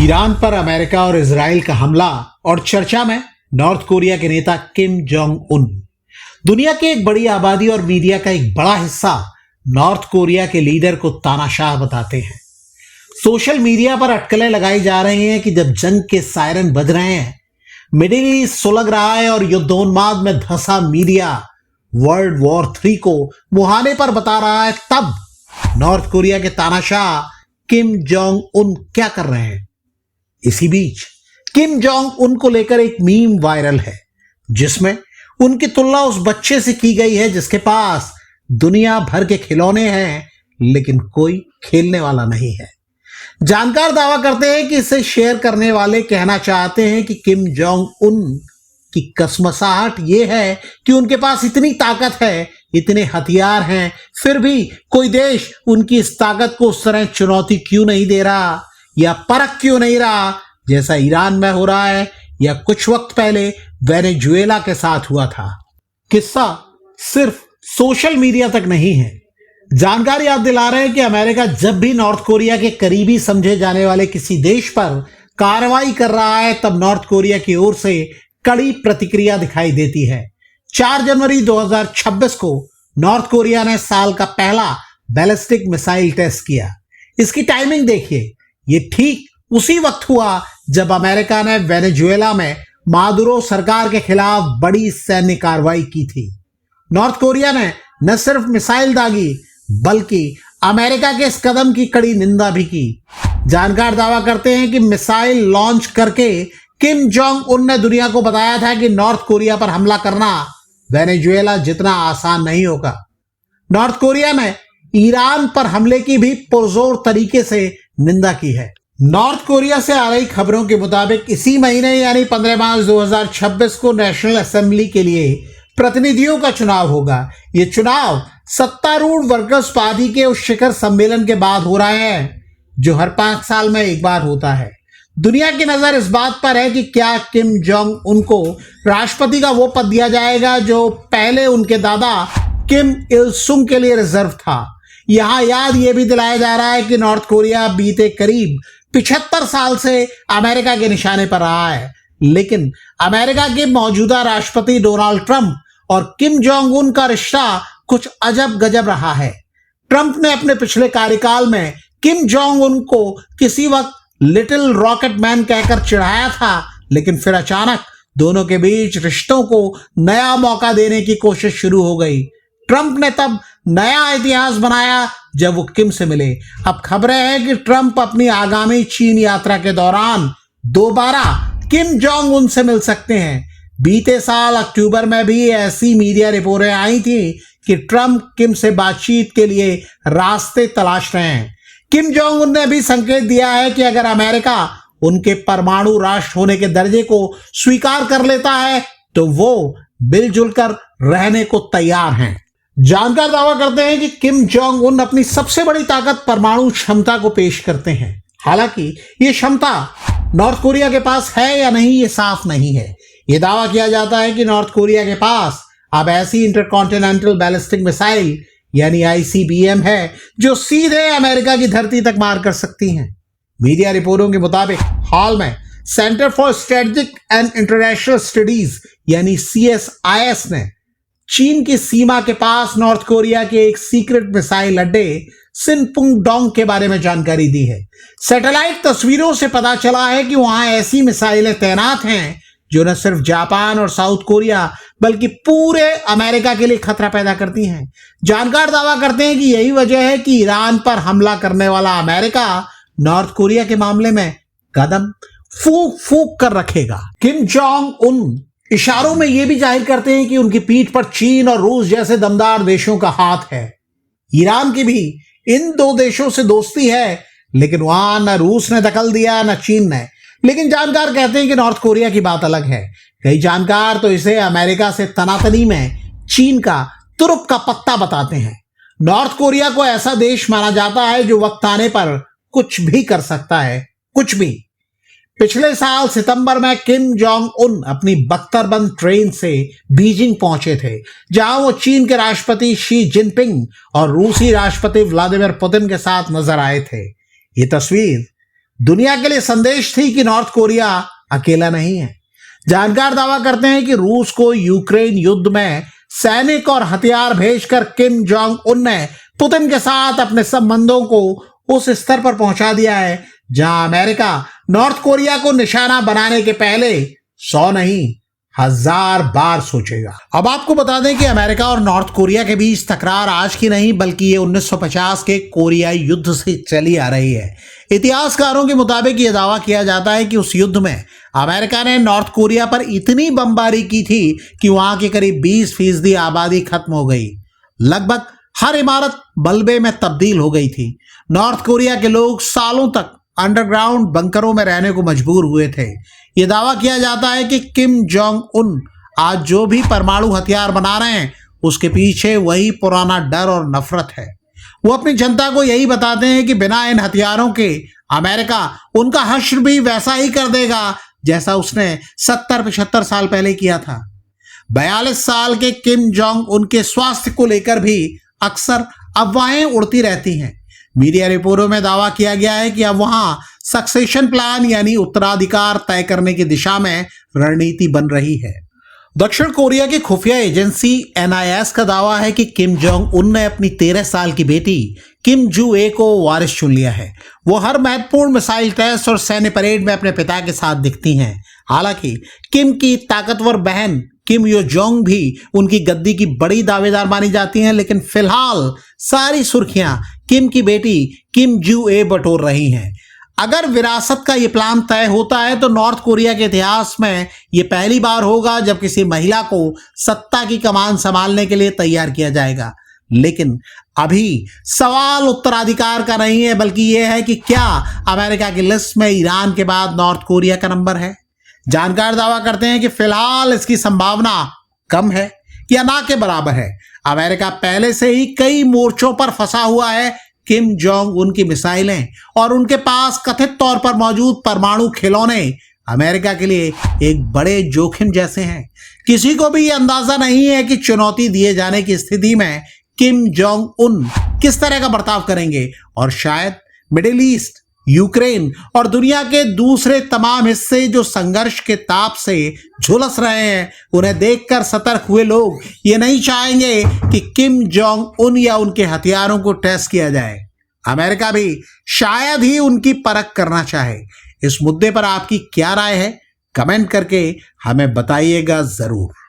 Iran पर America और Israel का हमला और चर्चा में नॉर्थ कोरिया के नेता किम जोंग उन। दुनिया की एक बड़ी आबादी और मीडिया का एक बड़ा हिस्सा नॉर्थ कोरिया के लीडर को तानाशाह बताते हैं। सोशल मीडिया पर अटकलें लगाई जा रही हैं कि जब जंग के सायरन बज रहे हैं, मिडिल ईस्ट सुलग रहा है और युद्धोन्माद में धंसा मीडिया वर्ल्ड वॉर 3 को मुहाने पर बता रहा है, तब नॉर्थ कोरिया के तानाशाह किम जोंग उन क्या कर रहे हैं? इसी बीच किम जोंग उन को लेकर एक मीम वायरल है, जिसमें उनकी तुलना उस बच्चे से की गई है जिसके पास दुनिया भर के खिलौने हैं लेकिन कोई खेलने वाला नहीं है। जानकार दावा करते हैं कि इसे शेयर करने वाले कहना चाहते हैं कि किम जोंग उन की कसमसाहट यह है कि उनके पास इतनी ताकत है, इतने हथियार हैं, फिर भी कोई देश उनकी इस ताकत को उस तरह चुनौती क्यों नहीं दे रहा या परख क्यों नहीं रहा जैसा ईरान में हो रहा है या कुछ वक्त पहले वेनेजुएला के साथ हुआ था। किस्सा सिर्फ सोशल मीडिया तक नहीं है। जानकार याद दिला रहे हैं कि अमेरिका जब भी नॉर्थ कोरिया के करीबी समझे जाने वाले किसी देश पर कार्रवाई कर रहा है, तब नॉर्थ कोरिया की ओर से कड़ी प्रतिक्रिया दिखाई देती है। 4 जनवरी 2026 को नॉर्थ कोरिया ने साल का पहला बैलिस्टिक मिसाइल टेस्ट किया। इसकी टाइमिंग देखिए, ये ठीक उसी वक्त हुआ जब अमेरिका ने वेनेजुएला में मादुरो सरकार के खिलाफ बड़ी सैन्य कार्रवाई की थी। नॉर्थ कोरिया ने न सिर्फ मिसाइल दागी बल्कि अमेरिका के इस कदम की कड़ी निंदा भी की। जानकार दावा करते हैं कि मिसाइल लॉन्च करके किम जोंग उन ने दुनिया को बताया था कि नॉर्थ कोरिया पर हमला करना वेनेजुएला जितना आसान नहीं होगा। नॉर्थ कोरिया ने ईरान पर हमले की भी पुरजोर तरीके से निंदा की है। नॉर्थ कोरिया से आ रही खबरों के मुताबिक इसी महीने यानी 15 मार्च 2026 को नेशनल असेंबली के लिए प्रतिनिधियों का चुनाव होगा। ये चुनाव सत्तारूढ़ वर्कर्स पार्टी के उस शिखर सम्मेलन के बाद हो रहे हैं जो हर 5 साल में एक बार होता है। दुनिया की नजर इस बात पर है कि क्या किम जोंग उनको राष्ट्रपति का वो पद दिया जाएगा जो पहले उनके दादा किम इल सुंग के लिए रिजर्व था। यहां याद ये भी दिलाया जा रहा है कि नॉर्थ कोरिया बीते करीब 75 साल से अमेरिका के निशाने पर रहा है, लेकिन अमेरिका के मौजूदा राष्ट्रपति डोनाल्ड ट्रंप और किम जोंग उन का रिश्ता कुछ अजब गजब रहा है। ट्रंप ने अपने पिछले कार्यकाल में किम जोंग उन को किसी वक्त लिटिल रॉकेट मैन कहकर चिढ़ाया था, लेकिन फिर अचानक दोनों के बीच रिश्तों को नया मौका देने की कोशिश शुरू हो गई। ट्रंप ने तब नया इतिहास बनाया जब वो किम से मिले। अब खबरें हैं कि ट्रंप अपनी आगामी चीन यात्रा के दौरान दोबारा किम जोंग उन से मिल सकते हैं। बीते साल अक्टूबर में भी ऐसी मीडिया रिपोर्टें आई थी कि ट्रंप किम से बातचीत के लिए रास्ते तलाश रहे हैं। किम जोंग उन ने भी संकेत दिया है कि अगर अमेरिका उनके परमाणु राष्ट्र होने के दर्जे को स्वीकार कर लेता है तो वो मिलजुल कर रहने को तैयार हैं। जानकार दावा करते हैं कि किम जोंग उन अपनी सबसे बड़ी ताकत परमाणु क्षमता को पेश करते हैं। हालांकि ये क्षमता नॉर्थ कोरिया के पास है या नहीं ये साफ नहीं है। ये दावा किया जाता है कि नॉर्थ कोरिया के पास अब ऐसी इंटरकॉन्टिनेंटल बैलिस्टिक मिसाइल यानी ICBM है जो सीधे अमेरिका की धरती तक मार कर सकती हैं। मीडिया रिपोर्टों के मुताबिक हाल में centre for strategic and international studies यानी CSIS ने चीन की सीमा के पास नॉर्थ कोरिया के एक सीक्रेट मिसाइल अड्डे सिनपुंगडोंग के बारे में जानकारी दी है। सैटेलाइट तस्वीरों से पता चला है कि वहां ऐसी मिसाइलें तैनात हैं जो न सिर्फ जापान और साउथ कोरिया बल्कि पूरे अमेरिका के लिए खतरा पैदा करती हैं। जानकार दावा करते हैं कि यही वजह है कि ईरान पर हमला करने वाला अमेरिका नॉर्थ कोरिया के मामले में कदम फूंक फूंक कर रखेगा। किम जोंग उन इशारों में यह भी जाहिर करते हैं कि उनकी पीठ पर चीन और रूस जैसे दमदार देशों का हाथ है। ईरान की भी इन 2 देशों से दोस्ती है, लेकिन वहां न रूस ने दखल दिया न चीन ने। लेकिन जानकार कहते हैं कि नॉर्थ कोरिया की बात अलग है। कई जानकार तो इसे अमेरिका से तनातनी में चीन का तुरुप का पत्ता बताते हैं। नॉर्थ कोरिया को ऐसा देश माना जाता है जो वक्त आने पर कुछ भी कर सकता है, कुछ भी। पिछले साल सितंबर में किम जोंग उन अपनी बख्तरबंद ट्रेन से बीजिंग पहुंचे थे, जहां वो चीन के राष्ट्रपति शी जिनपिंग और रूसी राष्ट्रपति व्लादिमीर पुतिन के साथ नजर आए थे। ये तस्वीर दुनिया के लिए संदेश थी कि नॉर्थ कोरिया अकेला नहीं है। जानकार दावा करते हैं कि रूस को यूक्रेन युद्ध में सैनिक और हथियार भेजकर किम जोंग उन ने पुतिन के साथ अपने संबंधों को उस स्तर पर पहुंचा दिया है जहां अमेरिका नॉर्थ कोरिया को निशाना बनाने के पहले 100 नहीं 1000 बार सोचेगा। अब आपको बता दें कि अमेरिका और नॉर्थ कोरिया के बीच तकरार आज की नहीं बल्कि ये 1950 के कोरियाई युद्ध से चली आ रही है। इतिहासकारों के मुताबिक यह दावा किया जाता है कि उस युद्ध में अमेरिका ने नॉर्थ कोरिया पर इतनी बमबारी की थी कि वहां की करीब 20% आबादी खत्म हो गई। लगभग हर इमारत मलबे में तब्दील हो गई थी। नॉर्थ कोरिया के लोग सालों तक अंडरग्राउंड बंकरों में रहने को मजबूर हुए थे। यह दावा किया जाता है कि किम जोंग उन आज जो भी परमाणु हथियार बना रहे हैं उसके पीछे वही पुराना डर और नफरत है। वो अपनी जनता को यही बताते हैं कि बिना इन हथियारों के अमेरिका उनका हश्र भी वैसा ही कर देगा जैसा उसने 70-75 साल पहले किया था। 42 साल के किम जोंग उनके स्वास्थ्य को लेकर भी अक्सर अफवाहें उड़ती रहती हैं। मीडिया रिपोर्टों में दावा किया गया है कि अब वहां सक्सेशन प्लान यानी उत्तराधिकार तय करने की दिशा में रणनीति बन रही है। दक्षिण कोरिया की खुफिया एजेंसी NIS का दावा है कि किम जोंग उन ने अपनी 13 साल की बेटी किम जू ए को वारिस चुन लिया है। वो हर महत्वपूर्ण मिसाइल टेस्ट और सैन्य परेड में अपने पिता के साथ दिखती हैं। हालांकि किम की ताकतवर बहन किम यो जोंग भी उनकी गद्दी की बड़ी दावेदार मानी जाती हैं, लेकिन फिलहाल सारी सुर्खियां किम की बेटी किम जू ए बटोर रही हैं। अगर विरासत का ये प्लान तय होता है तो नॉर्थ कोरिया के इतिहास में ये पहली बार होगा जब किसी महिला को सत्ता की कमान संभालने के लिए तैयार किया जाएगा। लेकिन अभी सवाल उत्तराधिकार का नहीं है बल्कि यह है कि क्या अमेरिका की लिस्ट में ईरान के बाद नॉर्थ कोरिया का नंबर है। जानकार दावा करते हैं कि फिलहाल इसकी संभावना कम है या ना के बराबर है। अमेरिका पहले से ही कई मोर्चों पर फंसा हुआ है। किम जोंग उनकी मिसाइलें और उनके पास कथित तौर पर मौजूद परमाणु खिलौने अमेरिका के लिए एक बड़े जोखिम जैसे हैं। किसी को भी यह अंदाजा नहीं है कि चुनौती दिए जाने की स्थिति में किम जोंग उन किस तरह का बर्ताव करेंगे और शायद मिडिल ईस्ट, यूक्रेन और दुनिया के दूसरे तमाम हिस्से जो संघर्ष के ताप से झुलस रहे हैं उन्हें देखकर सतर्क हुए लोग ये नहीं चाहेंगे कि किम जोंग उन या उनके हथियारों को टेस्ट किया जाए। अमेरिका भी शायद ही उनकी परख करना चाहे। इस मुद्दे पर आपकी क्या राय है? कमेंट करके हमें बताइएगा जरूर।